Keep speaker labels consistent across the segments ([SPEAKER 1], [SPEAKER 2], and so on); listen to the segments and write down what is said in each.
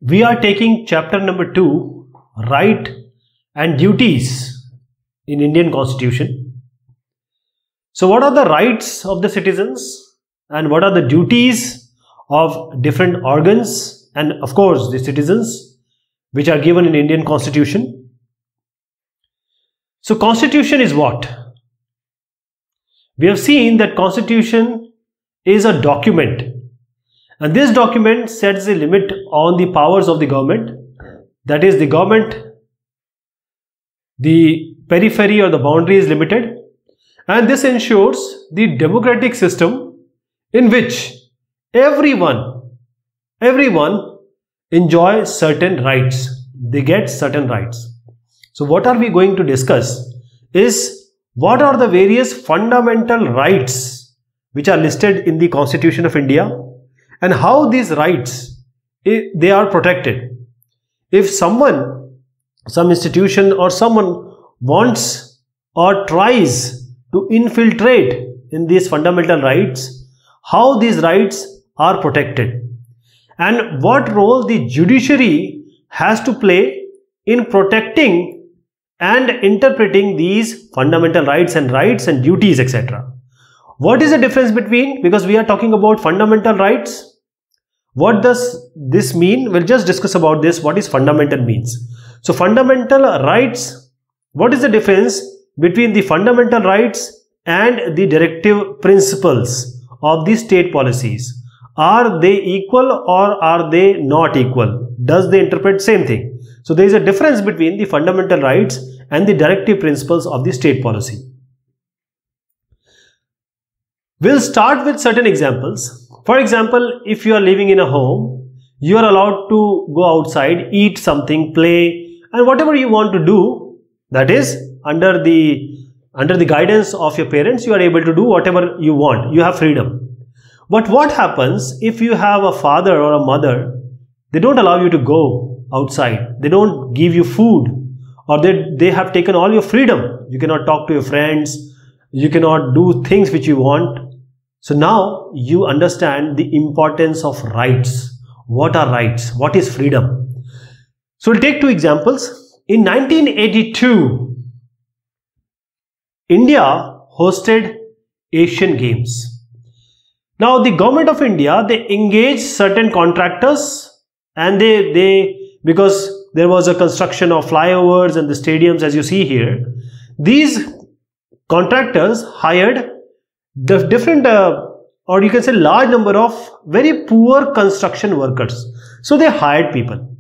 [SPEAKER 1] We are taking chapter number 2, Right and Duties in Indian Constitution. So what are the rights of the citizens and what are the duties of different organs and of course the citizens which are given in Indian Constitution? So Constitution is what? We have seen that Constitution is a document. And this document sets the limit on the powers of the government. That is, the government, the periphery or the boundary is limited. And this ensures the democratic system in which everyone enjoys certain rights. They get certain rights. So what are we going to discuss is what are the various fundamental rights which are listed in the Constitution of India, and how these rights, they are protected. If some institution or someone wants or tries to infiltrate in these fundamental rights, how these rights are protected and what role the judiciary has to play in protecting and interpreting these fundamental rights and duties, etc. What is the difference between, because we are talking about fundamental rights, what does this mean? We'll just discuss about this, what is fundamental means. So fundamental rights, what is the difference between the fundamental rights and the directive principles of the state policies? Are they equal or are they not equal? Does they interpret same thing? So there is a difference between the fundamental rights and the directive principles of the state policy. We'll start with certain examples. For example, if you are living in a home, you are allowed to go outside, eat something, play, and whatever you want to do, that is under the guidance of your parents, you are able to do whatever you want. You have freedom. But what happens if you have a father or a mother, they don't allow you to go outside, they don't give you food, or they have taken all your freedom. You cannot talk to your friends, you cannot do things which you want. So now you understand the importance of rights. What are rights? What is freedom? So we'll take two examples. In 1982, India hosted Asian Games. Now the government of India, they engaged certain contractors and because there was a construction of flyovers and the stadiums as you see here, these contractors hired the different or you can say large number of very poor construction workers. So they hired people.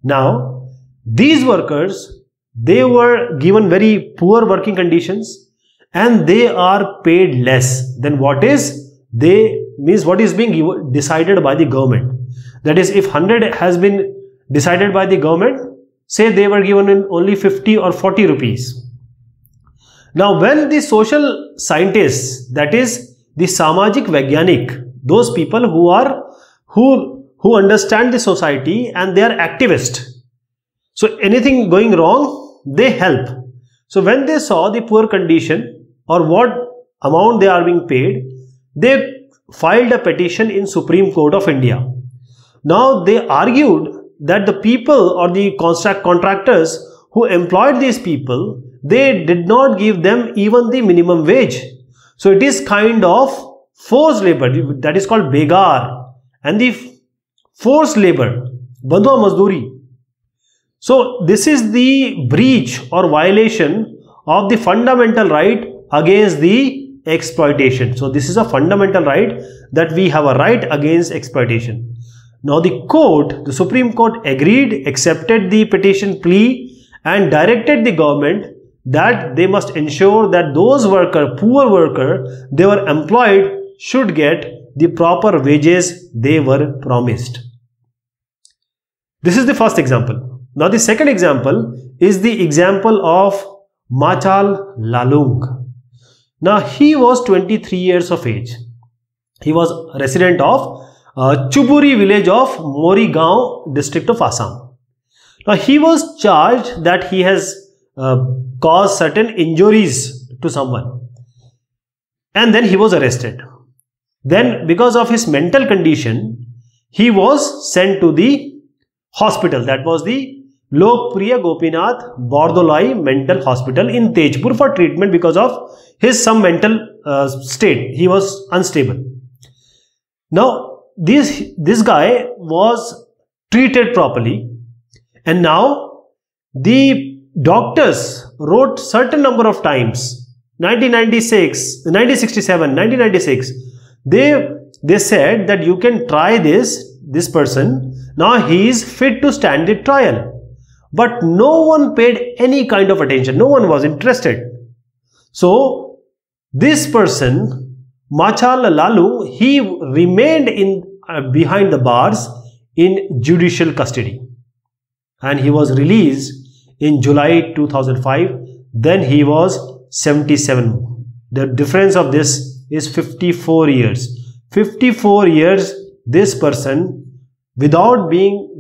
[SPEAKER 1] Now these workers, they were given very poor working conditions and they are paid less than what is being decided by the government. That is, if 100 has been decided by the government, say they were given in only 50 or 40 rupees. Now when the social scientists, that is the Samajik Vaigyanik, those people who understand the society and they are activists, so anything going wrong, they help. So when they saw the poor condition or what amount they are being paid, they filed a petition in Supreme Court of India. Now they argued that the people or the contractors who employed these people, they did not give them even the minimum wage. So it is kind of forced labor, that is called begar, and the forced labor, bandhwa mazduri. So this is the breach or violation of the fundamental right against the exploitation. So this is a fundamental right, that we have a right against exploitation. Now the Supreme Court agreed, accepted the petition plea and directed the government that they must ensure that those poor worker, they were employed, should get the proper wages they were promised. This is the first example. Now the second example is the example of Machal Lalung. Now he was 23 years of age. He was a resident of Chuburi village of Morigaon district of Assam. Now he was charged that he has caused certain injuries to someone, and then he was arrested. Then because of his mental condition, he was sent to the hospital. That was the Lokpriya Gopinath Bordolai Mental Hospital in Tejpur for treatment because of his some mental state. He was unstable. Now this guy was treated properly, and now the doctors wrote certain number of times, 1996, 1967, 1996, they said that you can try this person, now he is fit to stand the trial. But no one paid any kind of attention, no one was interested. So this person, Machal Lalu, he remained in behind the bars in judicial custody, and he was released in July 2005. Then he was 77. The difference of this is 54 years. 54 years this person, without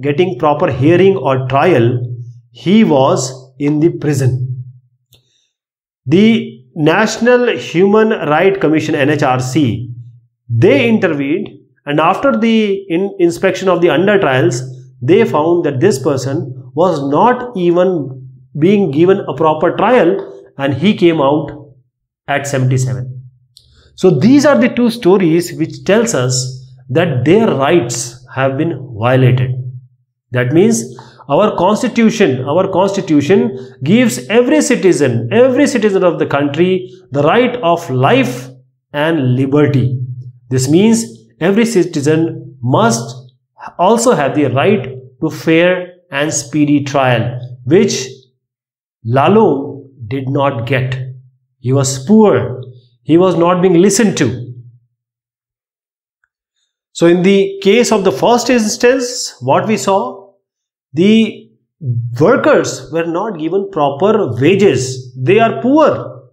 [SPEAKER 1] getting proper hearing or trial, he was in the prison. The National Human Rights Commission, NHRC, they intervened, and after the inspection of the under trials, they found that this person was not even being given a proper trial, and he came out at 77. So these are the two stories which tells us that their rights have been violated. That means our constitution gives every citizen of the country the right of life and liberty. This means every citizen must also have the right to fair and speedy trial, which Lalu did not get. He was poor. He was not being listened to. So in the case of the first instance, what we saw, the workers were not given proper wages. They are poor.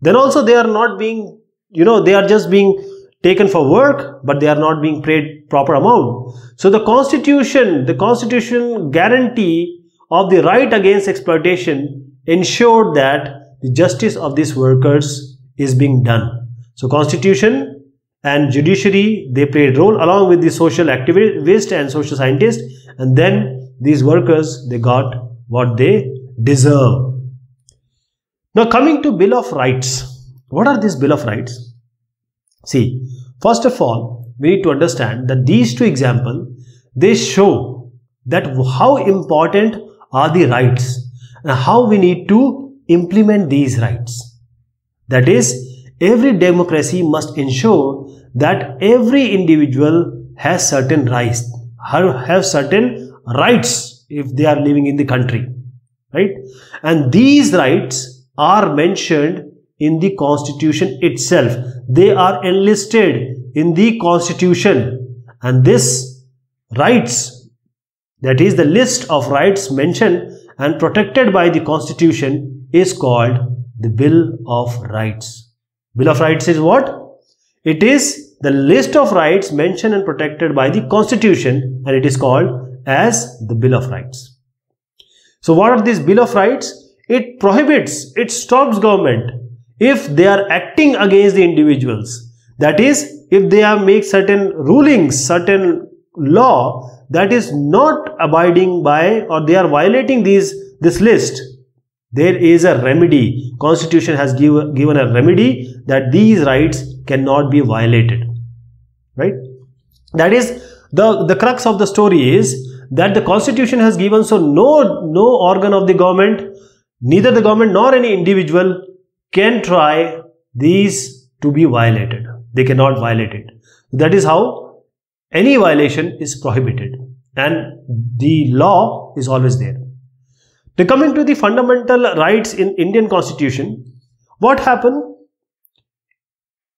[SPEAKER 1] Then also they are not being, they are just being taken for work, but they are not being paid proper amount. So the constitution guarantee of the right against exploitation ensured that the justice of these workers is being done. So constitution and judiciary, they played role along with the social activists and social scientists, and then these workers, they got what they deserve. Now coming to Bill of Rights. What are these Bill of Rights? See, first of all, we need to understand that these two examples, they show that how important are the rights and how we need to implement these rights. That is, every democracy must ensure that every individual has certain rights, have certain rights if they are living in the country, right? And these rights are mentioned in the constitution itself. They are enlisted in the constitution, and this rights, that is the list of rights mentioned and protected by the constitution, is called the Bill of Rights. Bill of Rights is what? It is the list of rights mentioned and protected by the constitution, and it is called as the Bill of Rights. So what are these Bill of Rights? It prohibits, it stops government if they are acting against the individuals. That is, if they are make certain rulings, certain law that is not abiding by, or they are violating this list, there is a remedy. Constitution has given a remedy that these rights cannot be violated, right? That is the crux of the story, is that the constitution has given, so no organ of the government, neither the government nor any individual, can try these to be violated. They cannot violate it. That is how any violation is prohibited, and the law is always there. Now coming to the fundamental rights in Indian Constitution, what happened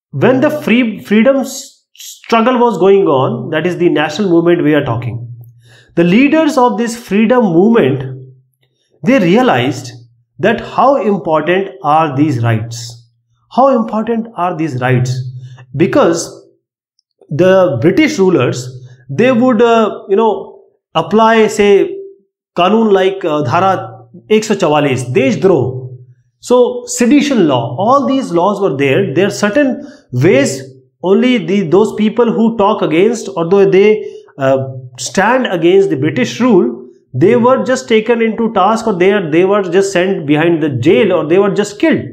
[SPEAKER 1] when the freedom struggle was going on, that is the national movement we are talking. The leaders of this freedom movement, they realized that how important are these rights? How important are these rights? Because the British rulers, they would apply, say, Kanun like Dhara 144, Deshdroh. So sedition law, all these laws were there. There are certain ways only those people who talk against, or though they stand against the British rule, they were just taken into task, or they were just sent behind the jail, or they were just killed.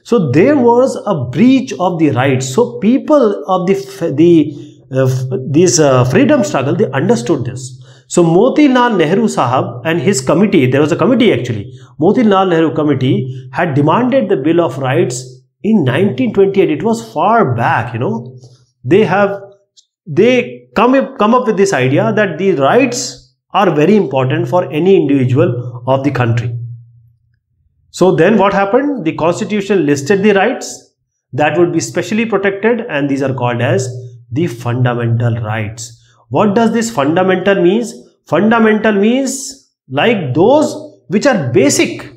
[SPEAKER 1] So there was a breach of the rights. So people of this freedom struggle, they understood this. So Motilal Nehru Sahab and his committee, there was a committee actually, Motilal Nehru Committee had demanded the Bill of Rights in 1928. It was far back, you know. They come up with this idea that the rights are very important for any individual of the country. So then what happened? The constitution listed the rights that would be specially protected, and these are called as the fundamental rights. What does this fundamental means? Fundamental means like those which are basic.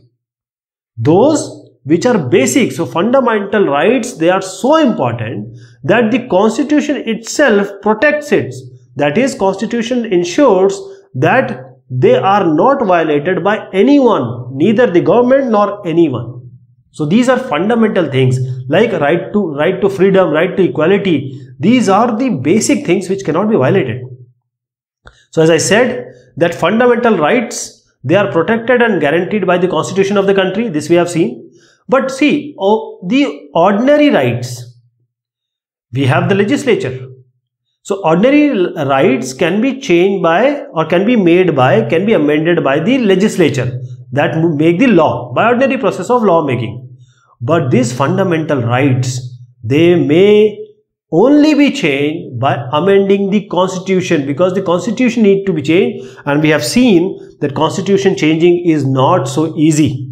[SPEAKER 1] Those which are basic. So fundamental rights, they are so important that the constitution itself protects it. That is, constitution ensures that they are not violated by anyone, neither the government nor anyone. So these are fundamental things like right to freedom, right to equality. These are the basic things which cannot be violated. So as I said, that fundamental rights, they are protected and guaranteed by the constitution of the country. This we have seen. But see, the ordinary rights, we have the legislature. So ordinary rights can be changed by, or can be amended by the legislature that make the law by ordinary process of law making. But these fundamental rights, they may only be changed by amending the constitution, because the constitution needs to be changed, and we have seen that constitution changing is not so easy.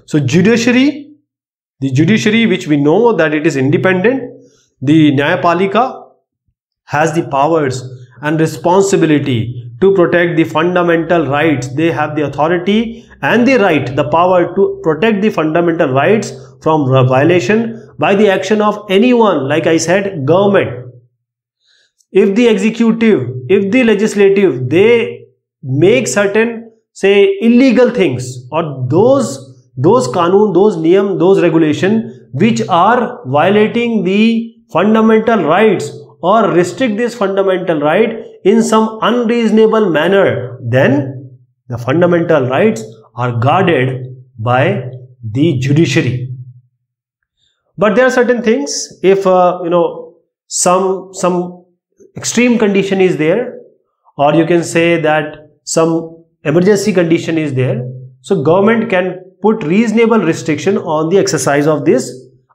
[SPEAKER 1] So judiciary, the judiciary which we know that it is independent, the Nyayapalika has the powers and responsibility to protect the fundamental rights. They have the authority and the right, the power to protect the fundamental rights from violation by the action of anyone, like I said, government. If the executive, if the legislative, they make certain, say, illegal things, or those kanun, those niyam, those regulation which are violating the fundamental rights or restrict this fundamental right in some unreasonable manner, then the fundamental rights are guarded by the judiciary. But there are certain things, if some extreme condition is there, or you can say that some emergency condition is there, so government can put reasonable restriction on the exercise of this,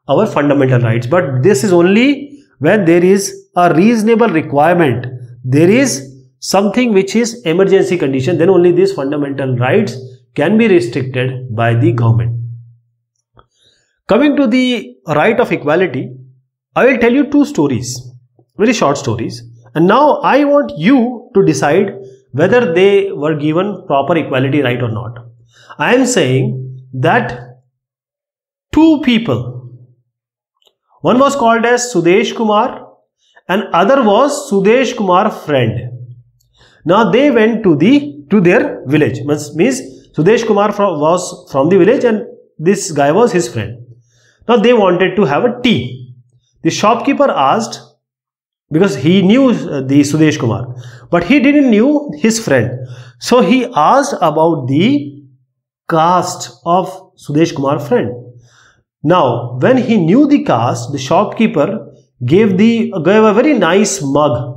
[SPEAKER 1] our fundamental rights. But this is only when there is a reasonable requirement, there is something which is emergency condition, then only these fundamental rights can be restricted by the government. Coming to the right of equality, I will tell you two stories, very short stories, and now I want you to decide whether they were given proper equality right or not. I am saying that two people, one was called as Sudesh Kumar and other was Sudesh Kumar friend. Now they went to their village, means Sudesh Kumar was from the village and this guy was his friend. Now they wanted to have a tea. The shopkeeper asked, because he knew the Sudesh Kumar, but he didn't knew his friend. So he asked about the caste of Sudesh Kumar friend. Now when he knew the caste, the shopkeeper gave a very nice mug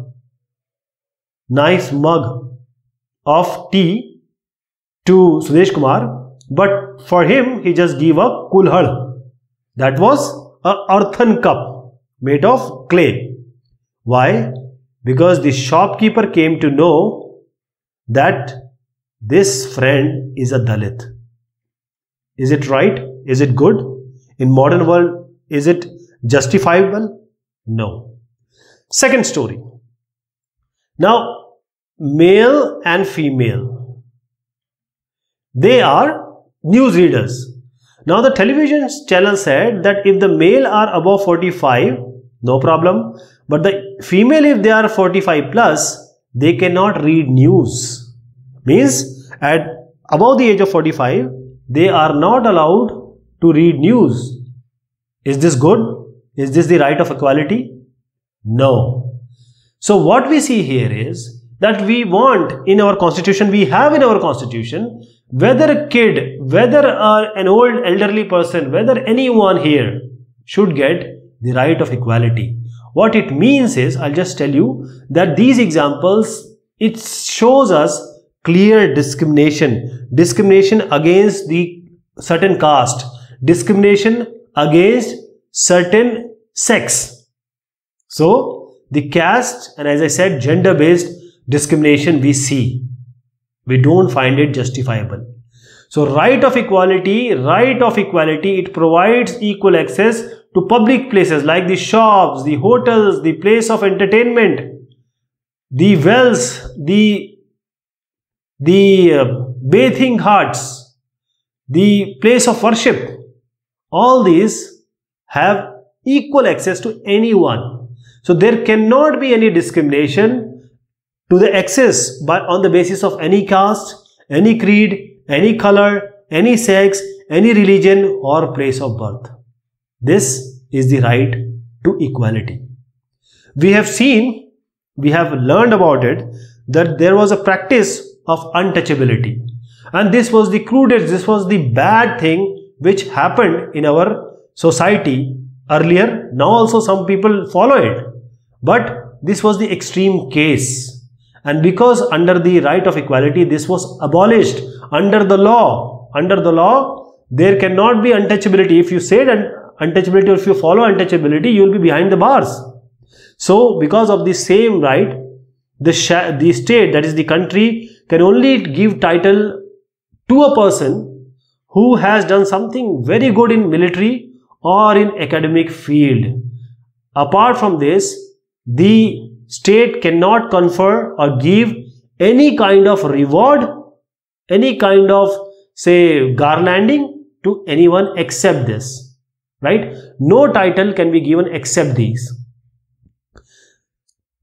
[SPEAKER 1] of tea to Sudesh Kumar, but for him he just gave a kulhad. That was an earthen cup made of clay. Why? Because the shopkeeper came to know that this friend is a Dalit. Is it right? Is it good? In modern world, is it justifiable? No. Second story. Now, male and female, they are news readers. Now the television channel said that if the male are above 45, no problem. But the female, if they are 45 plus, they cannot read news. Means at above the age of 45, they are not allowed to read news. Is this good? Is this the right of equality? No. So what we see here is that we want in our constitution, we have in our constitution, whether a kid, whether an old elderly person, whether anyone here should get the right of equality. What it means is, I'll just tell you that these examples, it shows us clear discrimination against the certain caste, discrimination against certain sex. So the caste, and as I said, gender based discrimination we see, we don't find it justifiable. So right of equality, it provides equal access to public places like the shops, the hotels, the place of entertainment, the wells, the bathing huts, the place of worship. All these have equal access to anyone. So there cannot be any discrimination to the access on the basis of any caste, any creed, any color, any sex, any religion or place of birth. This is the right to equality. We have learned about it, that there was a practice of untouchability, and this was the crudest, this was the bad thing which happened in our society earlier. Now also some people follow it, but this was the extreme case, and because under the right of equality this was abolished under the law. Under the law there cannot be untouchability. If you say untouchability, or if you follow untouchability, you will be behind the bars. So because of the same right, the state, that is the country, can only give title to a person who has done something very good in military or in academic field. Apart from this, the state cannot confer or give any kind of reward, any kind of, say, garlanding to anyone except this, right? No title can be given except these.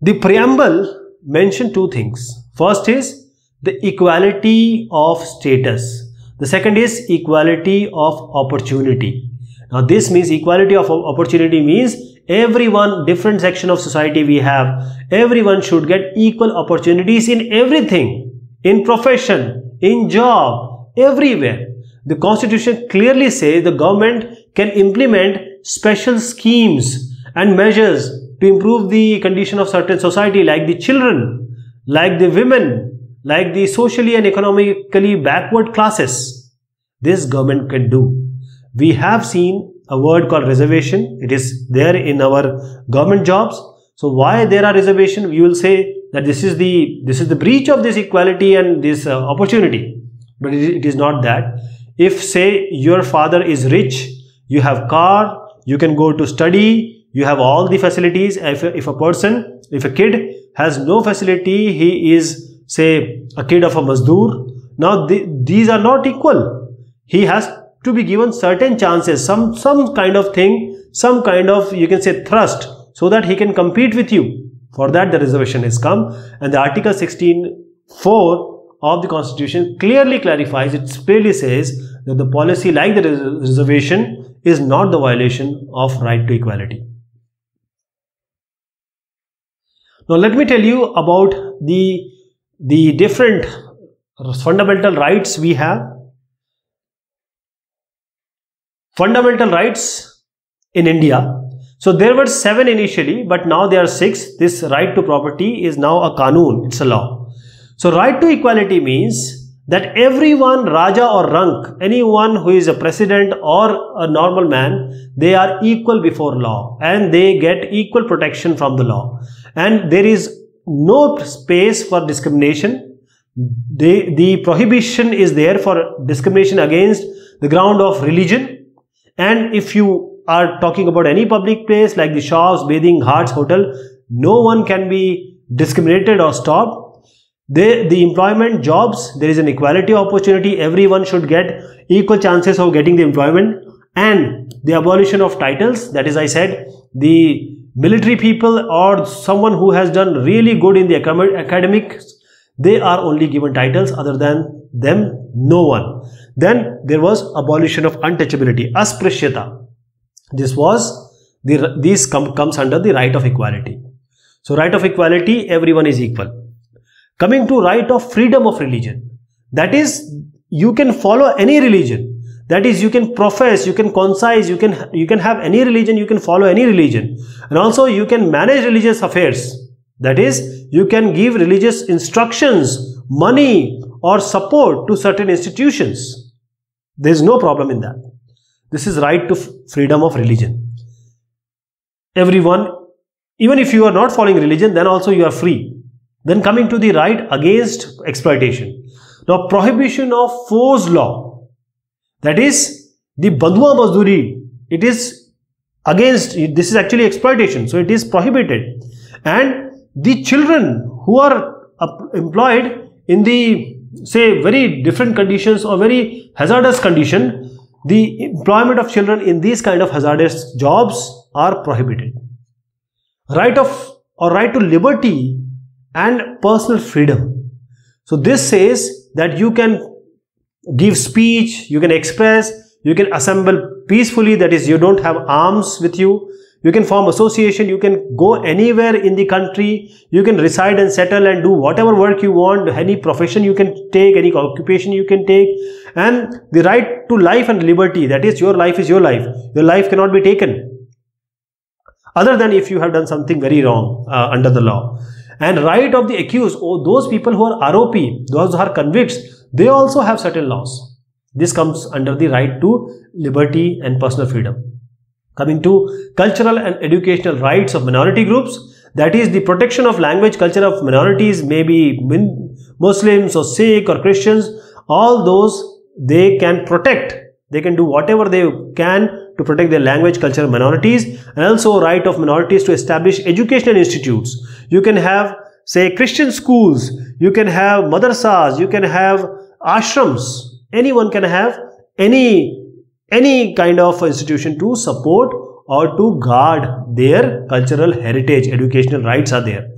[SPEAKER 1] The preamble mentioned two things. First is the equality of status. The second is equality of opportunity. Now this means equality of opportunity means everyone, different section of society we have, everyone should get equal opportunities in everything, in profession, in job, everywhere. The constitution clearly says the government can implement special schemes and measures to improve the condition of certain society, like the children, like the women, like the socially and economically backward classes. This government can do. We have seen a word called reservation. It is there in our government jobs. So why there are reservation? We will say that this is the breach of this equality and this opportunity. But it is not that. If, say, your father is rich, you have car, you can go to study, you have all the facilities. If a kid has no facility, he is, say, a kid of a mazdoor. Now these are not equal. He has to be given certain chances, some kind of thing, some kind of, you can say, thrust, so that he can compete with you. For that the reservation has come, and the Article 16(4) of the Constitution clearly clarifies, it clearly says that the policy like the reservation is not the violation of right to equality. Now let me tell you about the different fundamental rights we have. Fundamental rights in India. So there were 7 initially, but now there are 6. This right to property is now a Qanun, it's a law. So right to equality means that everyone, Raja or Rank, anyone who is a president or a normal man, they are equal before law and they get equal protection from the law. And there is no space for discrimination. The prohibition is there for discrimination against the ground of religion. And if you are talking about any public place like the shops, bathing huts, hotel, no one can be discriminated or stopped. The employment, jobs, there is an equality opportunity. Everyone should get equal chances of getting the employment. And the abolition of titles, that is, I said, the military people or someone who has done really good in the academics, they are only given titles. Other than them, no one. Then there was abolition of untouchability, asprishyata. This comes under the right of equality. So right of equality, everyone is equal. Coming to right of freedom of religion, that is, you can follow any religion. That is, you can profess, you can concise, you can have any religion, you can follow any religion, and also you can manage religious affairs. That is, you can give religious instructions, money or support to certain institutions. There is no problem in that. This is right to freedom of religion. Everyone, even if you are not following religion, then also you are free. Then coming to the right against exploitation. Now, prohibition of forced law. That is, the bandhua mazduri, it is against, this is actually exploitation, so it is prohibited. And the children who are employed in the, say, very different conditions or very hazardous condition, the employment of children in these kind of hazardous jobs are prohibited. Right to liberty and personal freedom. So this says that you can give speech, you can express, you can assemble peacefully, that is, you don't have arms with you, you can form association, you can go anywhere in the country, you can reside and settle and do whatever work you want, any profession you can take, any occupation you can take, and the right to life and liberty, that is, your life cannot be taken, other than if you have done something very wrong under the law. And right of the accused, or those people who are ROP, those who are convicts, they also have certain laws. This comes under the right to liberty and personal freedom. Coming to cultural and educational rights of minority groups, that is the protection of language, culture of minorities, maybe Muslims or Sikh or Christians, all those they can protect. They can do whatever they can to protect their language, culture, minorities, and also right of minorities to establish educational institutes. You can have, say, Christian schools, you can have madrasas, you can have ashrams. Anyone can have any kind of institution to support or to guard their cultural heritage. Educational rights are there.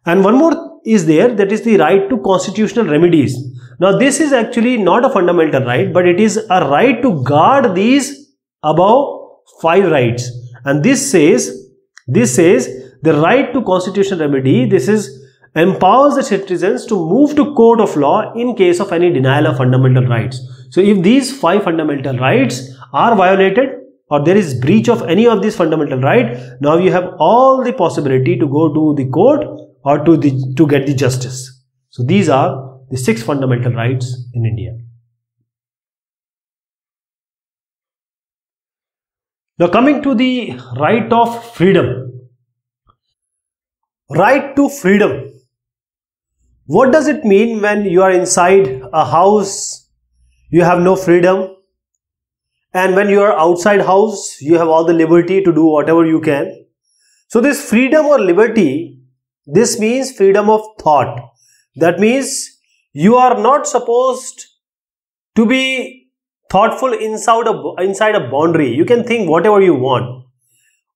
[SPEAKER 1] And one more is there, that is the right to constitutional remedies. Now this is actually not a fundamental right, but it is a right to guard these above 5 rights. And this says the right to constitutional remedy, this is empowers the citizens to move to court of law in case of any denial of fundamental rights. So if these 5 fundamental rights are violated or there is breach of any of these fundamental rights, now you have all the possibility to go to the court or to get the justice. So these are the 6 fundamental rights in India. Now coming to the right of freedom. Right to freedom. What does it mean when you are inside a house, you have no freedom, and when you are outside house, you have all the liberty to do whatever you can? So this freedom or liberty, this means freedom of thought. That means you are not supposed to be thoughtful inside a boundary. You can think whatever you want.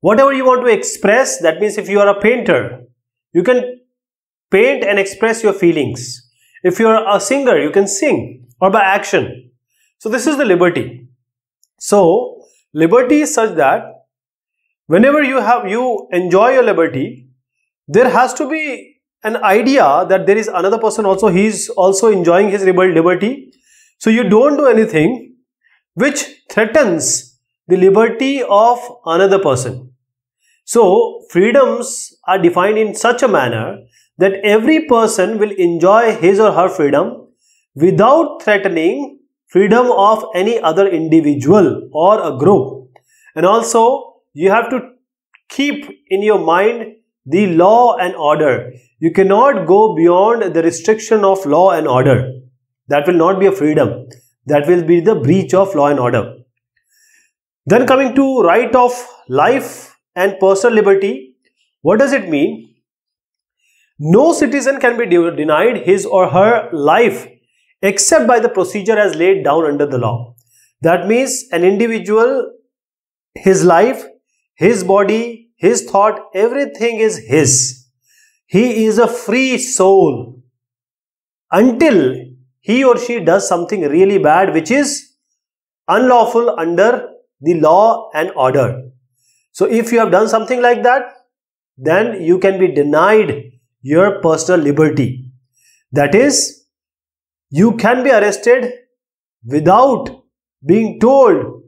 [SPEAKER 1] Whatever you want to express, that means if you are a painter, you can paint and express your feelings. If you are a singer, you can sing, or by action. So this is the liberty. So liberty is such that whenever you enjoy your liberty, there has to be an idea that there is another person also, he is also enjoying his liberty. So you don't do anything which threatens the liberty of another person. So freedoms are defined in such a manner that every person will enjoy his or her freedom without threatening freedom of any other individual or a group. And also you have to keep in your mind the law and order. You cannot go beyond the restriction of law and order. That will not be a freedom. That will be the breach of law and order. Then coming to right of life and personal liberty. What does it mean? No citizen can be denied his or her life except by the procedure as laid down under the law. That means an individual, his life, his body, his thought, everything is his. He is a free soul until he or she does something really bad which is unlawful under the law and order. So if you have done something like that, then you can be denied your personal liberty. That is, you can be arrested without being told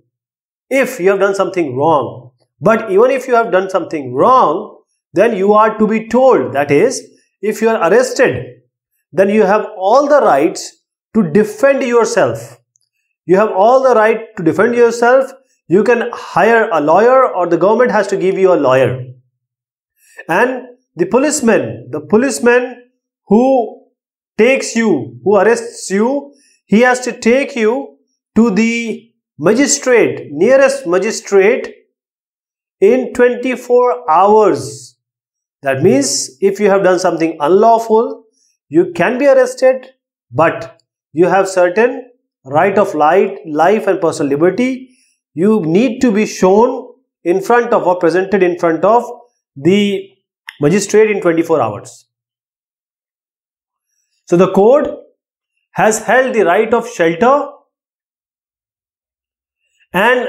[SPEAKER 1] if you have done something wrong. But even if you have done something wrong, then you are to be told. That is, if you are arrested, then you have all the rights to defend yourself. You have all the right to defend yourself. You can hire a lawyer, or the government has to give you a lawyer. And the policeman who takes you, who arrests you, he has to take you to the magistrate, nearest magistrate, in 24 hours. That means if you have done something unlawful, you can be arrested, but you have certain right of life and personal liberty. You need to be shown in front of, or presented in front of, the magistrate in 24 hours. So the code has held the right of shelter and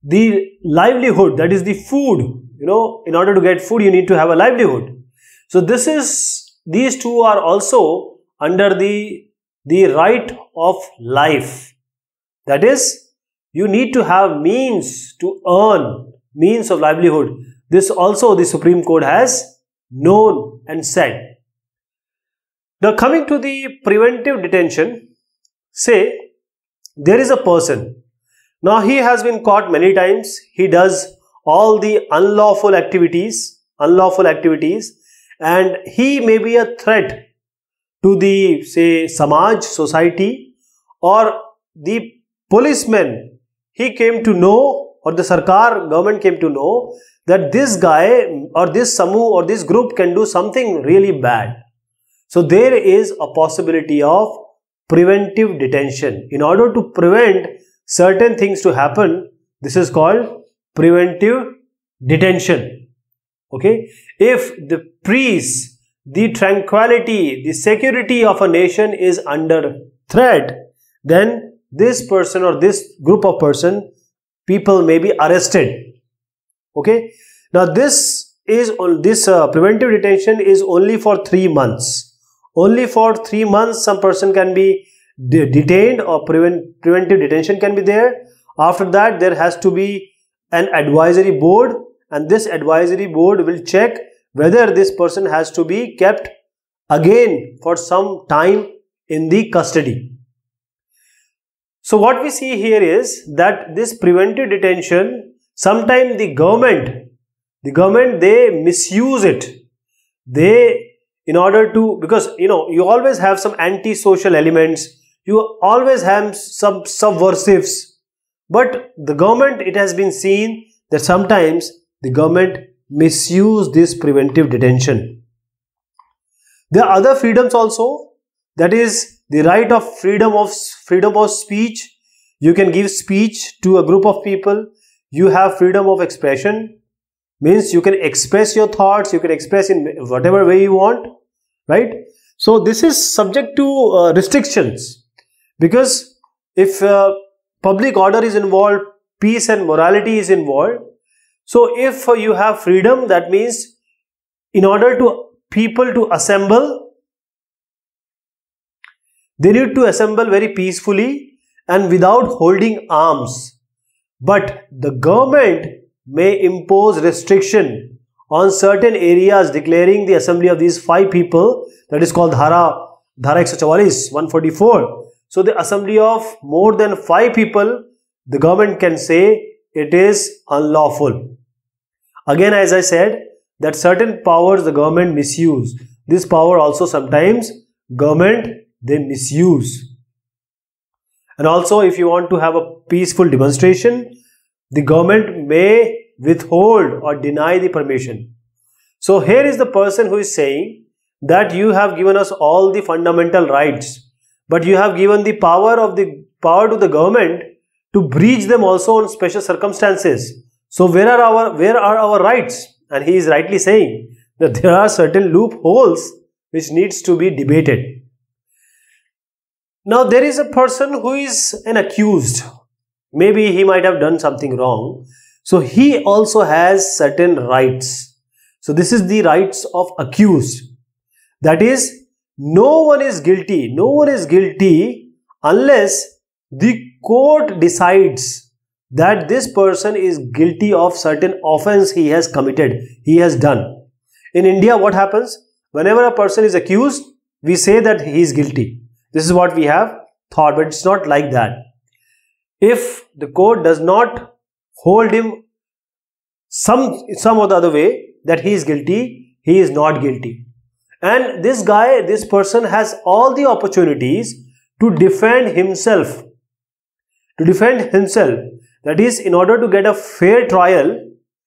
[SPEAKER 1] the livelihood, that is the food. In order to get food, you need to have a livelihood. So these two are also under the right of life. That is, you need to have means to earn, means of livelihood. This also the Supreme Court has known and said. Now coming to the preventive detention, say there is a person. Now he has been caught many times. He does all the unlawful activities, and he may be a threat to the, say, Samaj, society, or the policeman. He came to know, or the Sarkar, government came to know, that this guy or this Samu or this group can do something really bad. So there is a possibility of preventive detention. In order to prevent certain things to happen, this is called preventive detention. Okay. If the peace, the tranquility, the security of a nation is under threat, then this person or this group of people may be arrested. Okay. Now this preventive detention is only for 3 months. Only for 3 months some person can be detained, or preventive detention can be there. After that, there has to be an advisory board, and this advisory board will check whether this person has to be kept again for some time in the custody. So what we see here is that this preventive detention, sometimes the government they misuse it. In order to, because you always have some anti-social elements, you always have some subversives, but the government, it has been seen that sometimes the government misuse this preventive detention. There are other freedoms also, that is the right of freedom of speech. You can give speech to a group of people. You have freedom of expression, means you can express your thoughts, you can express in whatever way you want, right? So this is subject to restrictions, because if public order is involved, peace and morality is involved. So if you have freedom, that means in order to people to assemble, they need to assemble very peacefully and without holding arms. But the government may impose restriction on certain areas, declaring the assembly of these 5 people, that is called Dhara 144. So the assembly of more than 5 people, the government can say it is unlawful. Again, as I said, that certain powers the government misuse. This power also sometimes government they misuse. And also, if you want to have a peaceful demonstration, the government may withhold or deny the permission. So here is the person who is saying that you have given us all the fundamental rights, but you have given the power to the government to breach them also on special circumstances. So where are our rights? And he is rightly saying that there are certain loopholes which needs to be debated. Now there is a person who is an accused. Maybe he might have done something wrong. So he also has certain rights. So this is the rights of accused. That is, no one is guilty. No one is guilty unless the court decides that this person is guilty of certain offense he has committed, he has done. In India, what happens? Whenever a person is accused, we say that he is guilty. This is what we have thought, but it's not like that. If the court does not hold him some or the other way that he is guilty, he is not guilty. And this guy, this person has all the opportunities to defend himself. To defend himself. That is, in order to get a fair trial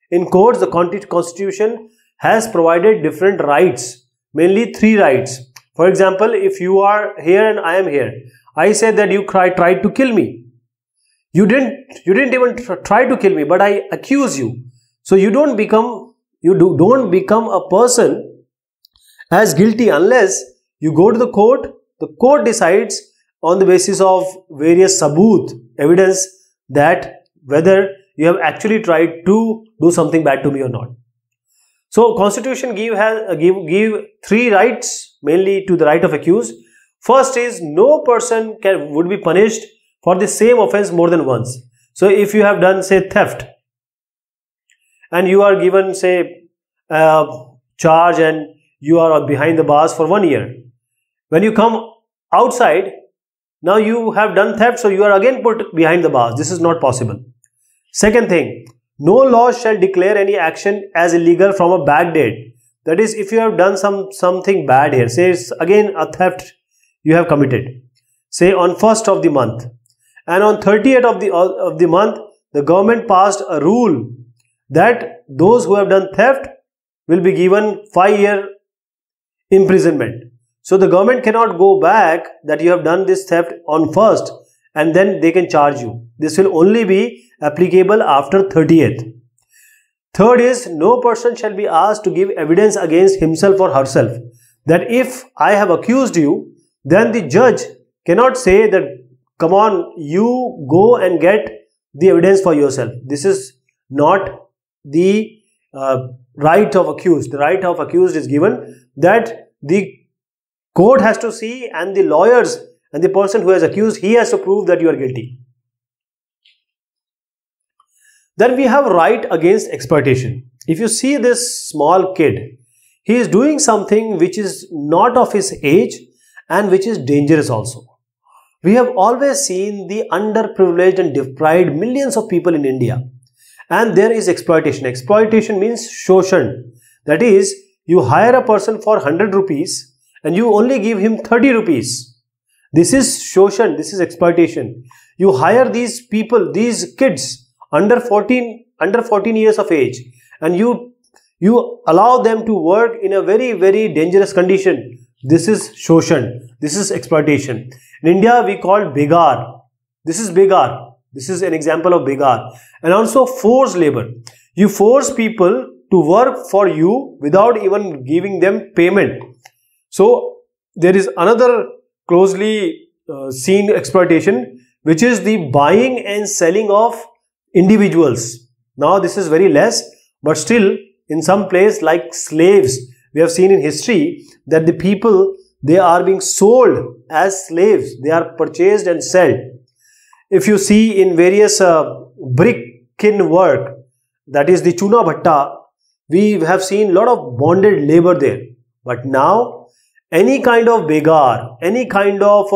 [SPEAKER 1] in courts, the Constitution has provided different rights, mainly 3 rights. For example, if you are here and I am here, I say that you tried to kill me. You didn't even try to kill me, but I accuse you. So you don't become a person as guilty unless you go to the court. The court decides on the basis of various sabut, evidence, that whether you have actually tried to do something bad to me or not. So Constitution give 3 rights, mainly to the right of accused. First is, no person would be punished for the same offense more than once. So if you have done, say, theft, and you are given, say, charge and you are behind the bars for 1 year. When you come outside, now you have done theft, so you are again put behind the bars. This is not possible. Second thing, no law shall declare any action as illegal from a back date. That is, if you have done something bad here, say again a theft you have committed, say on 1st of the month, and on 30th of the month, the government passed a rule that those who have done theft will be given 5-year imprisonment. So the government cannot go back that you have done this theft on 1st and then they can charge you. This will only be applicable after 30th. Third is, no person shall be asked to give evidence against himself or herself. That if I have accused you, then the judge cannot say that, come on, you go and get the evidence for yourself. This is not the right of accused. The right of accused is given that the court has to see, and the lawyers and the person who has accused, he has to prove that you are guilty. Then we have right against exploitation. If you see this small kid, he is doing something which is not of his age and which is dangerous also. We have always seen the underprivileged and deprived millions of people in India. And there is exploitation. Exploitation means shoshan. That is, you hire a person for 100 rupees and you only give him 30 rupees. This is shoshan. This is exploitation. You hire these people, these kids under 14 years of age, and you allow them to work in a very, very dangerous condition. This is shoshan. This is exploitation. In India, we call begar. This is begar. This is an example of begar. And also forced labor. You force people to work for you without even giving them payment. So there is another closely seen exploitation, which is the buying and selling of individuals. Now this is very less, but still in some place like slaves, we have seen in history that the people, they are being sold as slaves. They are purchased and sold. If you see in various brick kiln work, that is the Chuna Bhatta, we have seen a lot of bonded labor there. But now any kind of begar, any kind of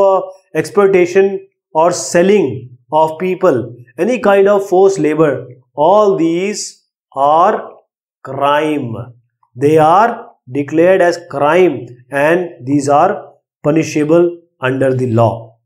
[SPEAKER 1] exploitation or selling of people, any kind of forced labor, all these are crime. They are declared as crime and these are punishable under the law.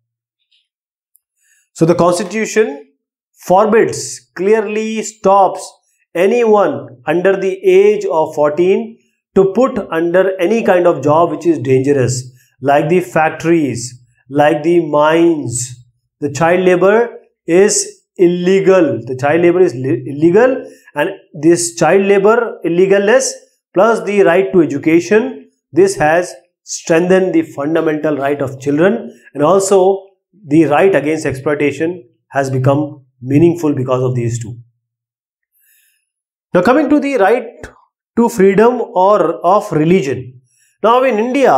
[SPEAKER 1] So the Constitution forbids, clearly stops anyone under the age of 14 to put under any kind of job which is dangerous, like the factories, like the mines. The child labor is illegal. The child labor is illegal, and this child labor illegalness plus the right to education, this has strengthened the fundamental right of children, and also the right against exploitation has become meaningful because of these two. Now coming to the right to freedom or of religion. Now in India,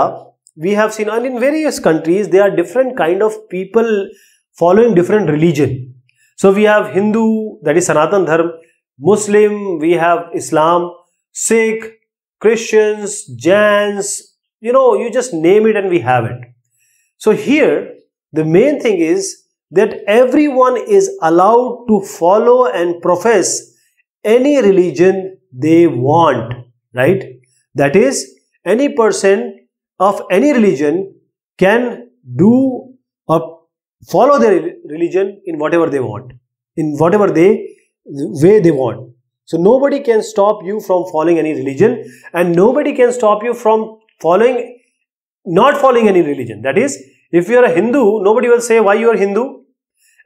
[SPEAKER 1] we have seen, and in various countries, there are different kind of people following different religion. So we have Hindu, that is Sanatan Dharma, Muslim, we have Islam, Sikh, Christians, Jains, you just name it and we have it. So here, the main thing is that everyone is allowed to follow and profess any religion they want, right? That is, any person of any religion can do or follow their religion in whatever they want, in whatever way they want. So nobody can stop you from following any religion, and nobody can stop you from not following any religion. That is, if you are a Hindu, nobody will say why you are Hindu.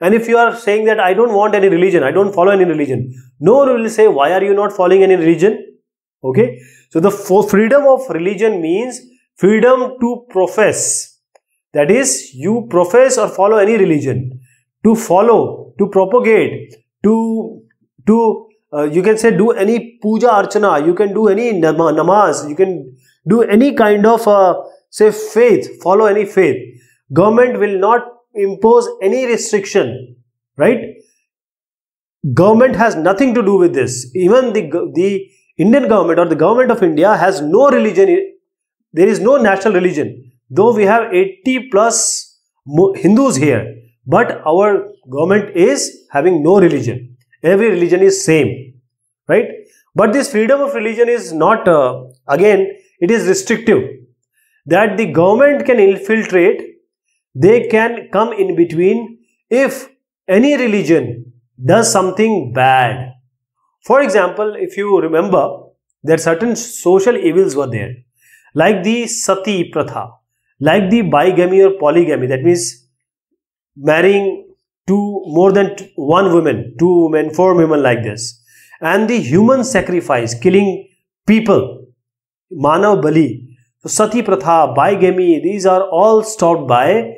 [SPEAKER 1] And if you are saying that I don't want any religion, I don't follow any religion, no one will say why are you not following any religion. Okay. So the freedom of religion means freedom to profess. That is, you profess or follow any religion, to follow, to propagate, you can say do any puja archana, you can do any namaz, you can do any kind of say faith, follow any faith. Government will not impose any restriction, right? Government has nothing to do with this. Even the Indian government or the government of India has no religion. There is no national religion. Though we have 80 plus Hindus here, but our government is having no religion. Every religion is same, right? But this freedom of religion is not, again, it is restrictive. That the government can infiltrate, they can come in between if any religion does something bad. For example, if you remember, there certain social evils were there, like the sati pratha, like the bigamy or polygamy, that means marrying more than one woman, 2 women, 4 women, like this, and the human sacrifice, killing people, manav bali. So sati pratha, bigamy, these are all stopped by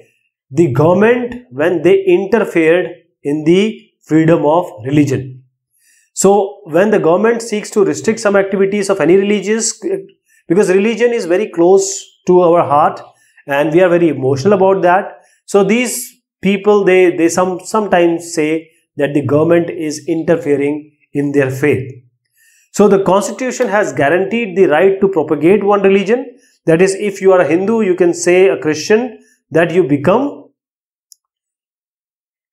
[SPEAKER 1] the government when they interfered in the freedom of religion. So when the government seeks to restrict some activities of any religious, because religion is very close to our heart and we are very emotional about that. So these people, they sometimes say that the government is interfering in their faith. So the constitution has guaranteed the right to propagate one religion. That is, if you are a Hindu, you can say a Christian that you become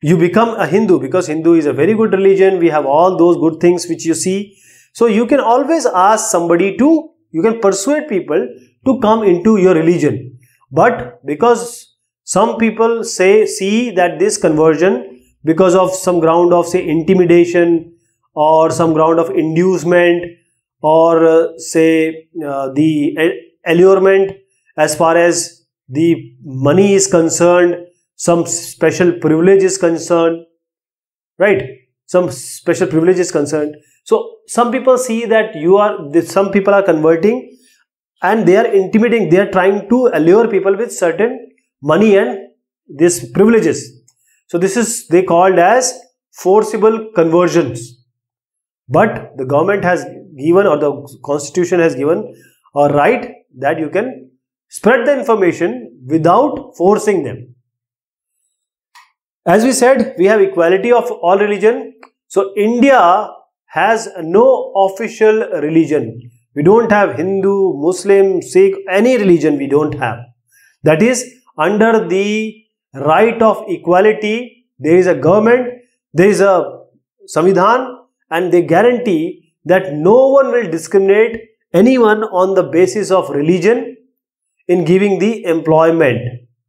[SPEAKER 1] a Hindu, because Hindu is a very good religion. We have all those good things which you see. So you can always ask somebody you can persuade people to come into your religion. But because some people see that this conversion, because of some ground of say intimidation or some ground of inducement or say the allurement as far as the money is concerned, some special privilege is concerned, right? Some special privilege is concerned. So some people see that some people are converting and they are intimidating, they are trying to allure people with certain money and these privileges. So this is they called as forcible conversions. But the government has given, or the constitution has given, a right that you can spread the information without forcing them. As we said, we have equality of all religion. So India has no official religion. We don't have Hindu, Muslim, Sikh, any religion we don't have. That is, under the right of equality, there is a government, there is a Samvidhan, and they guarantee that no one will discriminate anyone on the basis of religion in giving the employment.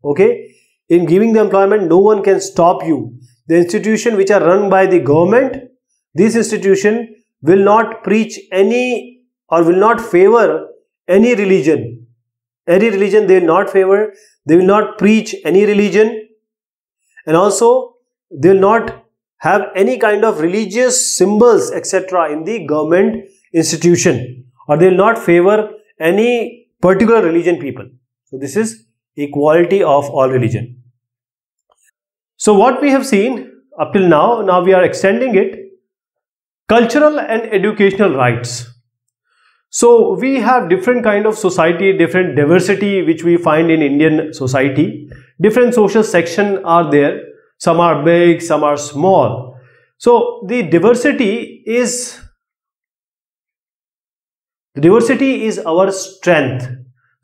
[SPEAKER 1] Okay? In giving the employment, no one can stop you. The institutions which are run by the government, this institution will not preach any or will not favor any religion. Any religion they will not favor. They will not preach any religion. And also, they will not have any kind of religious symbols, etc. in the government institution. Or they will not favor any particular religion people. So this is equality of all religion. So what we have seen up till now we are extending it. Cultural and educational rights. So we have different kind of society, different diversity which we find in Indian society. Different social sections are there. Some are big, some are small. So the diversity is our strength.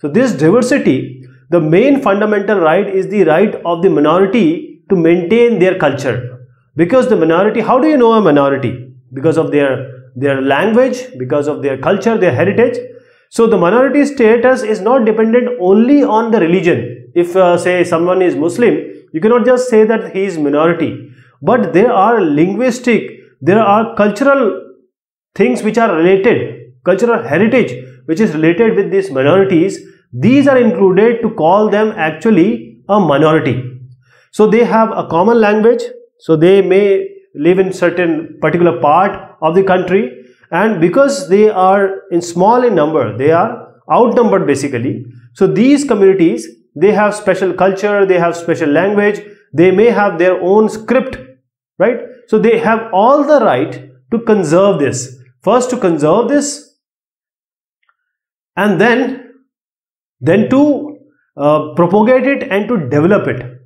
[SPEAKER 1] So this diversity, the main fundamental right is the right of the minority to maintain their culture. Because the minority, how do you know a minority? Because of their language, because of their culture, their heritage. So the minority status is not dependent only on the religion. If say someone is Muslim, you cannot just say that he is minority. But there are linguistic, there are cultural things which are related, cultural heritage which is related with these minorities. These are included to call them actually a minority. So they have a common language, so they may live in certain particular part of the country, and because they are small in number, they are outnumbered basically. So these communities, they have special culture, they have special language, they may have their own script, right? So they have all the right to conserve this. First to conserve this, and then to propagate it and to develop it.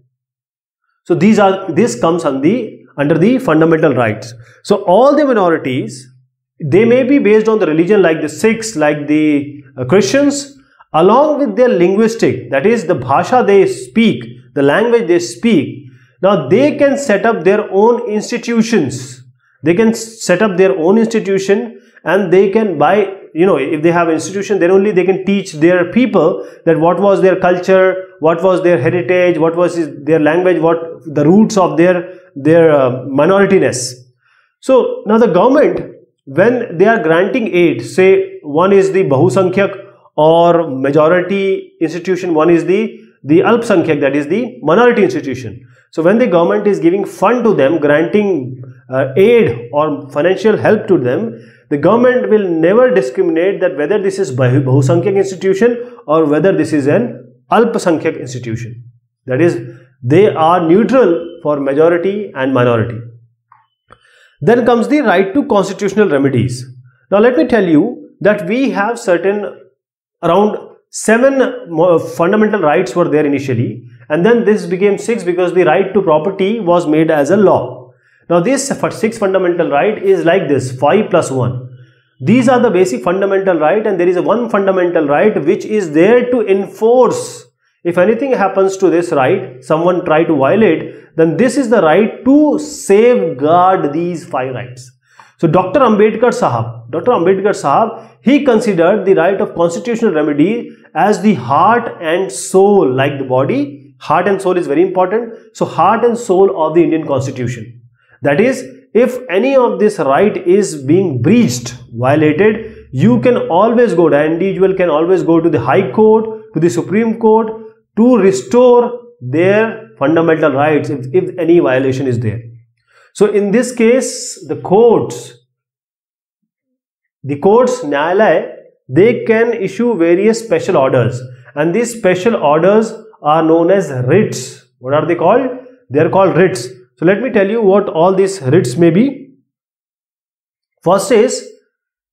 [SPEAKER 1] So this comes under the fundamental rights. So all the minorities, they may be based on the religion, like the Sikhs, like the Christians, along with their linguistic, that is the bhasha they speak, the language they speak. Now they can set up their own institutions. They can set up their own institution, and they can if they have an institution, then only they can teach their people that what was their culture, what was their heritage, what was their language, what the roots of their minorityness. So now the government, when they are granting aid, say one is the Bahusankyak or majority institution, one is the Alpsankyak, that is the minority institution. So when the government is giving fund to them, granting aid or financial help to them, the government will never discriminate that whether this is Bahusankyak institution or whether this is an Alpasankyak institution. That is, they are neutral for majority and minority. Then comes the right to constitutional remedies. Now let me tell you that we have around 7 fundamental rights were there initially, and then this became 6 because the right to property was made as a law. Now this 6 fundamental right is like this, 5 plus 1. These are the basic fundamental right, and there is one fundamental right which is there to enforce. If anything happens to this right, someone try to violate, then this is the right to safeguard these 5 rights. So Dr. Ambedkar Sahab, he considered the right of constitutional remedy as the heart and soul, like the body. Heart and soul is very important. So heart and soul of the Indian Constitution. That is, if any of this right is being breached, violated, you can always go, the individual can always go to the High Court, to the Supreme Court to restore their fundamental rights if any violation is there. So in this case, the courts, Nyayalaya, they can issue various special orders, and these special orders are known as writs. What are they called? They are called writs. So let me tell you what all these writs may be. First is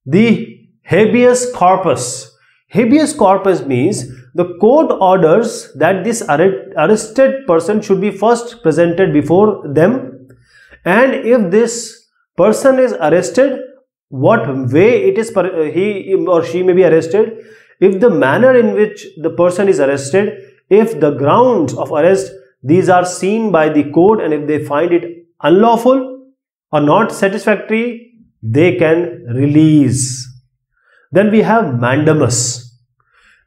[SPEAKER 1] the habeas corpus. Habeas corpus means the court orders that this arrested person should be first presented before them, and if this person is arrested, what way it is he or she may be arrested, if the manner in which the person is arrested, if the grounds of arrest, these are seen by the court, and if they find it unlawful or not satisfactory, they can release. Then we have mandamus.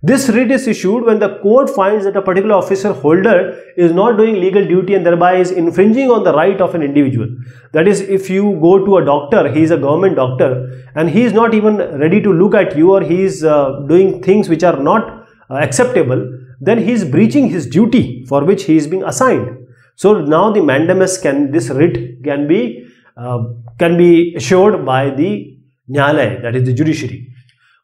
[SPEAKER 1] This writ is issued when the court finds that a particular officer holder is not doing legal duty and thereby is infringing on the right of an individual. That is, if you go to a doctor, he is a government doctor, and he is not even ready to look at you, or he is doing things which are not acceptable, then he is breaching his duty for which he is being assigned. So now the mandamus this writ can be assured by the Nyayalaya, that is the judiciary.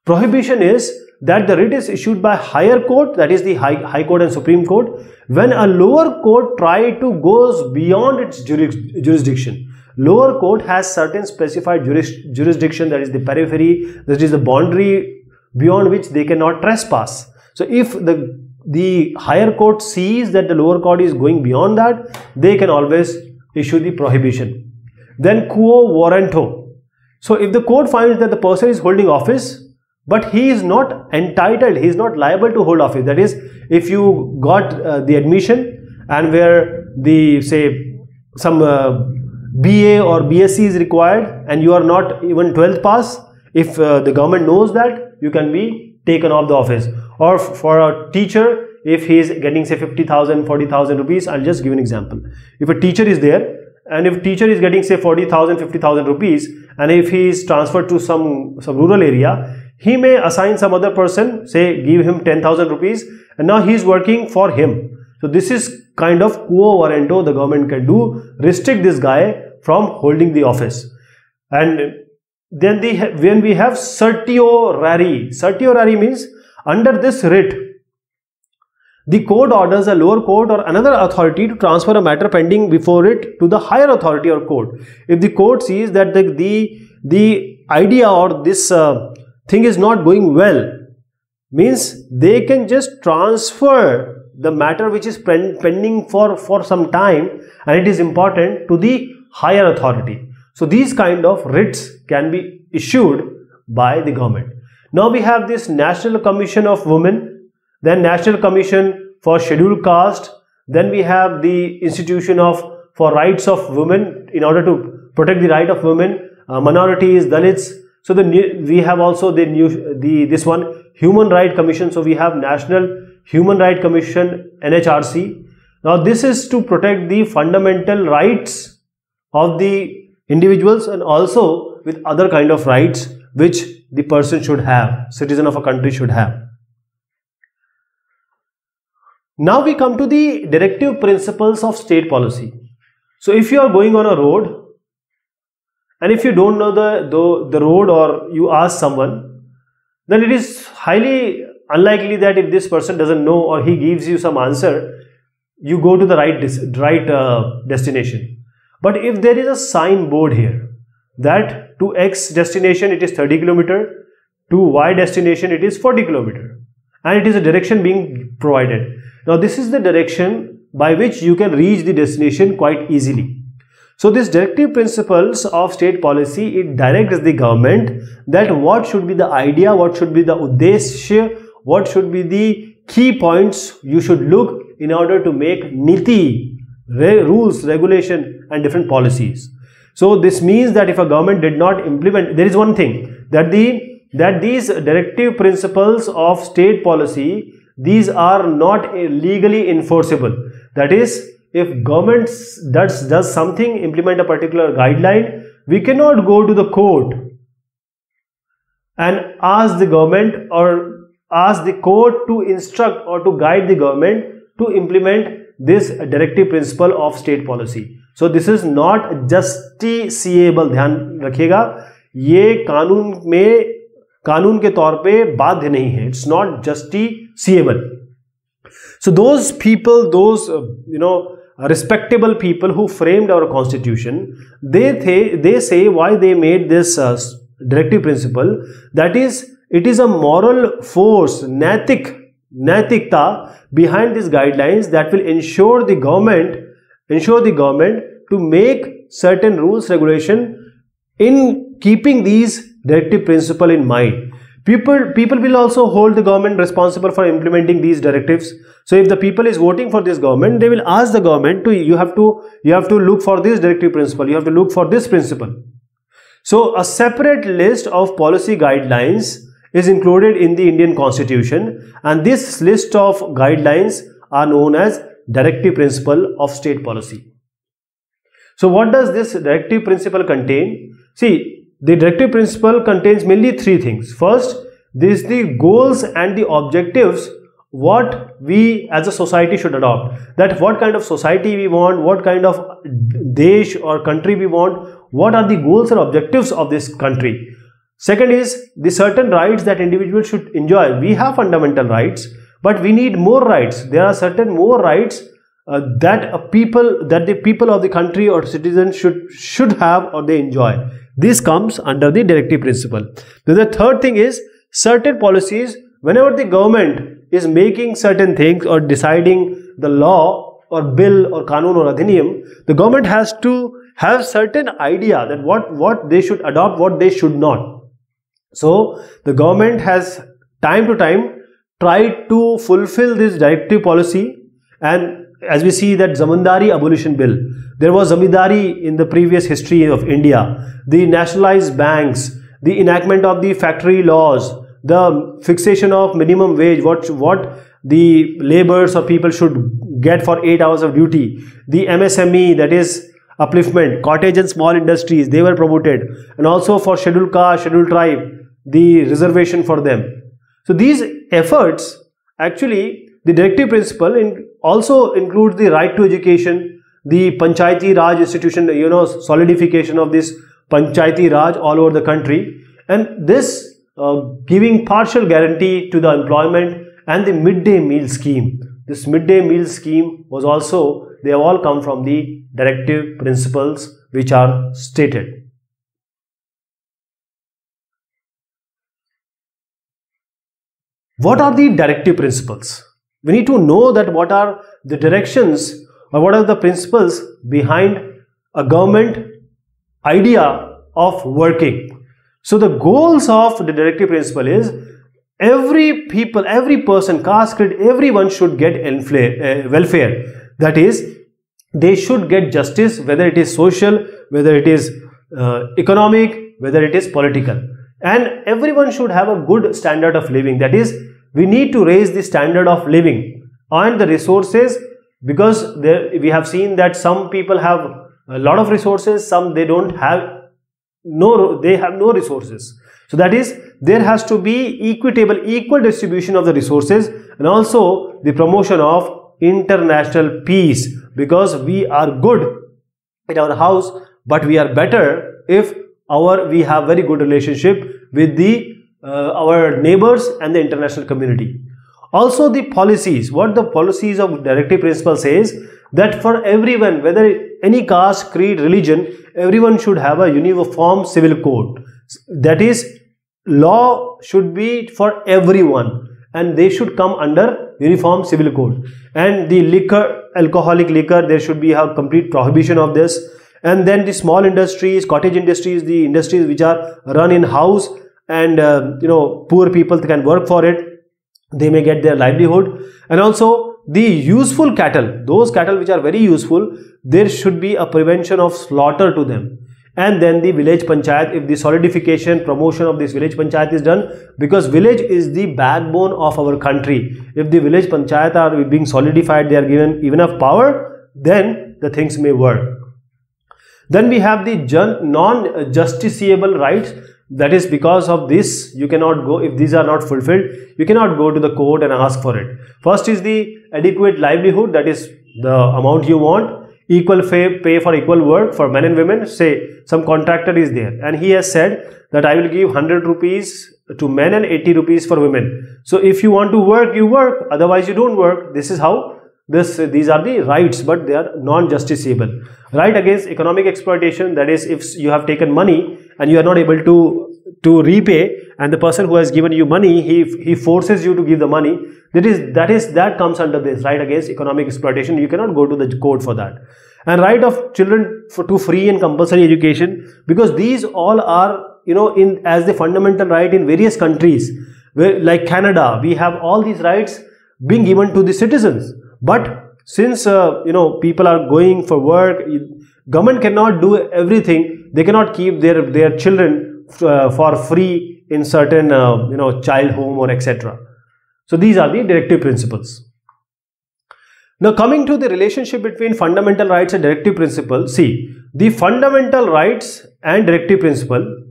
[SPEAKER 1] Prohibition is that the writ is issued by higher court, that is the High Court and Supreme Court, when a lower court goes beyond its jurisdiction. Lower court has certain specified jurisdiction, that is the periphery, that is the boundary beyond which they cannot trespass. So if the higher court sees that the lower court is going beyond that, they can always issue the prohibition. Then quo warranto. So if the court finds that the person is holding office, but he is not entitled, he is not liable to hold office. That is, if you got the admission and where the, say, some BA or BSc is required and you are not even 12th pass, if the government knows that, you can be taken off the office. Or for a teacher, if he is getting, say, 50,000, 40,000 rupees, I'll just give an example. If a teacher is there, and if teacher is getting, say, 40,000, 50,000 rupees, and if he is transferred to some rural area, he may assign some other person, say, give him 10,000 rupees, and now he is working for him. So this is kind of quo warranto the government can do, restrict this guy from holding the office. And then when we have certiorari. Certiorari means under this writ, the court orders a lower court or another authority to transfer a matter pending before it to the higher authority or court. If the court sees that the idea or this thing is not going well, means they can just transfer the matter which is pending for some time, and it is important, to the higher authority. So these kind of writs can be issued by the government. Now we have this National Commission of Women, then National Commission for Scheduled Caste, then we have the Institution for Rights of Women in order to protect the right of women, minorities, Dalits. So we have also this one Human Rights Commission. So we have National Human Rights Commission, NHRC. Now this is to protect the fundamental rights of the individuals and also with other kind of rights which the person should have, citizen of a country should have. Now we come to the directive principles of state policy. So if you are going on a road and if you don't know the road or you ask someone, then it is highly unlikely that if this person doesn't know or he gives you some answer, you go to the right destination. But if there is a signboard here that to X destination it is 30 km, to Y destination it is 40 km, and it is a direction being provided. Now this is the direction by which you can reach the destination quite easily. So this directive principles of state policy, it directs the government that what should be the idea, what should be the uddeshya, what should be the key points you should look in order to make niti, rules, regulation and different policies. So this means that if a government did not implement, there is one thing that these directive principles of state policy, these are not legally enforceable. That is, if government does something, implement a particular guideline, we cannot go to the court and ask the government or ask the court to instruct or to guide the government to implement this directive principle of state policy. So this is not justiciable. ध्यान रखिएगा, ये कानून के तौर पे बाध्य नहीं है. It's not justiciable. So those people, those respectable people who framed our constitution, they say why they made this directive principle, that is, it is a moral force, naitikta behind these guidelines that will ensure the government to make certain rules, regulation in keeping these directive principle in mind. People will also hold the government responsible for implementing these directives. So if the people is voting for this government, they will ask the government to you have to look for this directive principle, you have to look for this principle. So a separate list of policy guidelines is included in the Indian Constitution, and this list of guidelines are known as directive principle of state policy. So what does this directive principle contain? See, the directive principle contains mainly three things. First, this is the goals and the objectives what we as a society should adopt. That what kind of society we want, what kind of desh or country we want, what are the goals and objectives of this country. Second is the certain rights that individuals should enjoy. We have fundamental rights, but we need more rights. There are certain more rights that the people of the country or citizens should have or they enjoy. This comes under the directive principle. Then the third thing is certain policies, whenever the government is making certain things or deciding the law or bill or kanun or adhiniyam, the government has to have certain idea that what they should adopt, what they should not. So the government has time to time tried to fulfill this directive policy, and as we see that Zamindari abolition bill, there was Zamindari in the previous history of India, the nationalized banks, the enactment of the factory laws, the fixation of minimum wage, what the laborers or people should get for 8 hours of duty, the MSME, that is upliftment, cottage and small industries, they were promoted, and also for scheduled caste, scheduled tribe, the reservation for them. So these efforts, actually the directive principle also includes the right to education, the Panchayati Raj institution, solidification of this Panchayati Raj all over the country, and this giving partial guarantee to the employment, and the midday meal scheme. This midday meal scheme was also, they have all come from the directive principles which are stated. What are the directive principles? We need to know that what are the directions or what are the principles behind a government idea of working. So the goals of the directive principle is every people, every person, caste, creed, everyone should get welfare. That is, they should get justice, whether it is social, whether it is economic, whether it is political. And everyone should have a good standard of living. That is, we need to raise the standard of living and the resources, because we have seen that some people have a lot of resources, some they don't have, they have no resources. So that is, there has to be equal distribution of the resources, and also the promotion of international peace, because we are good in our house, but we are better if we have very good relationship with our neighbors and the international community. Also the policies, what the policies of directive principle says, that for everyone, whether any caste, creed, religion, everyone should have a uniform civil code. That is, law should be for everyone and they should come under uniform civil code. And the liquor, alcoholic liquor, there should be a complete prohibition of this. And then the small industries, cottage industries, the industries which are run in house, and poor people can work for it, they may get their livelihood. And also the useful cattle, those cattle which are very useful, there should be a prevention of slaughter to them. And then the village panchayat, if the solidification, promotion of this village panchayat is done, because village is the backbone of our country. If the village panchayat are being solidified, they are given enough power, then the things may work. Then we have the non-justiciable rights. That is, because of this, you cannot go, if these are not fulfilled, you cannot go to the court and ask for it. First is the adequate livelihood, that is the amount you want, equal pay for equal work for men and women. Say some contractor is there and he has said that I will give 100 rupees to men and 80 rupees for women. So if you want to work, you work, otherwise you don't work. This is how these are the rights, but they are non-justiciable. Right against economic exploitation, that is, if you have taken money and you are not able to repay, and the person who has given you money, he forces you to give the money, that comes under this, right against economic exploitation. You cannot go to the court for that. And right of children to free and compulsory education, because these all are as the fundamental right in various countries, like Canada, we have all these rights being given to the citizens. But since people are going for work, government cannot do everything. They cannot keep their children for free in certain child home or etc. So these are the directive principles. Now coming to the relationship between fundamental rights and directive principle, see, the fundamental rights and directive principle,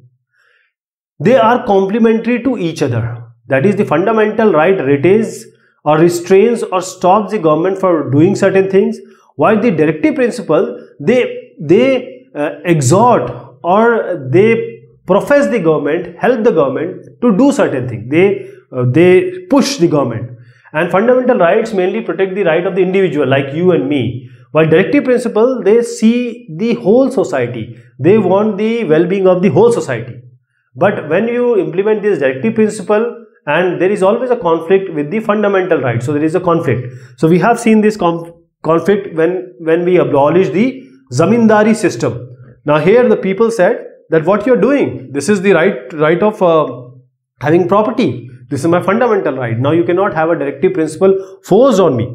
[SPEAKER 1] they are complementary to each other. That is, the fundamental right retains or restrains or stops the government for doing certain things, while the directive principle, they exhort or they profess the government, help the government to do certain things. They push the government. And fundamental rights mainly protect the right of the individual, like you and me. While directive principle, they see the whole society. They want the well-being of the whole society. But when you implement this directive principle, and there is always a conflict with the fundamental rights, so there is a conflict. So we have seen this conflict when we abolish the zamindari system. Now here the people said that what you are doing, this is the right of having property. This is my fundamental right. Now you cannot have a directive principle forced on me.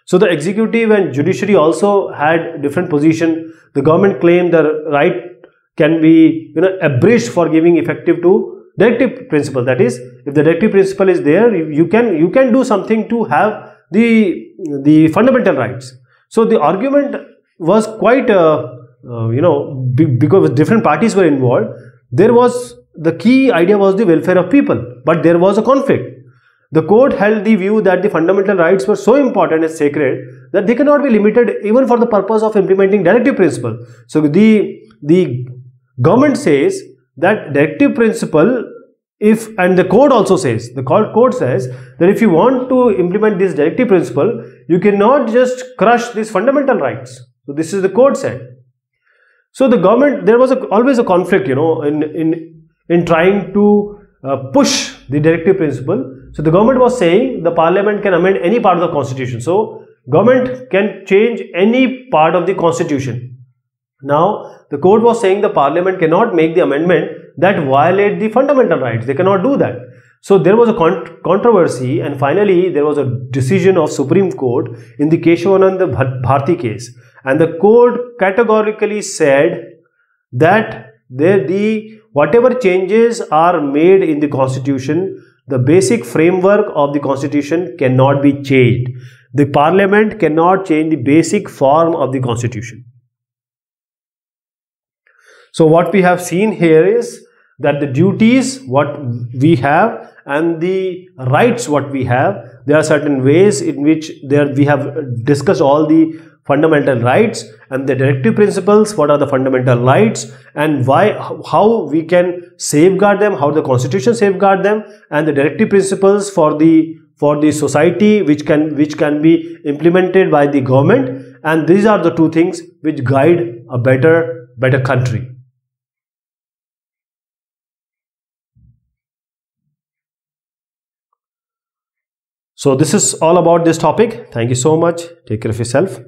[SPEAKER 1] So the executive and judiciary also had different position. The government claimed the right can be abridged for giving effective to directive principle. That is, if the directive principle is there, you can do something to have the fundamental rights. So the argument was quite because different parties were involved. The key idea was the welfare of people, but there was a conflict. The court held the view that the fundamental rights were so important and sacred that they cannot be limited even for the purpose of implementing directive principle. So the government says that directive principle, and the code also says, the code says that if you want to implement this directive principle, you cannot just crush these fundamental rights. So this is the code said. So the government, there was always a conflict, in trying to push the directive principle. So the government was saying the parliament can amend any part of the constitution. So government can change any part of the constitution. Now the court was saying the parliament cannot make the amendment that violate the fundamental rights. They cannot do that. So there was a controversy, and finally there was a decision of Supreme Court in the Keshavanand Bharti case, and the court categorically said that whatever changes are made in the constitution, the basic framework of the constitution cannot be changed. The parliament cannot change the basic form of the constitution. So what we have seen here is that the duties what we have and the rights what we have, there are certain ways in which we have discussed all the fundamental rights, and the directive principles, what are the fundamental rights and how we can safeguard them, how the constitution safeguard them, and the directive principles for the society which can be implemented by the government. And these are the two things which guide a better country. So this is all about this topic. Thank you so much. Take care of yourself.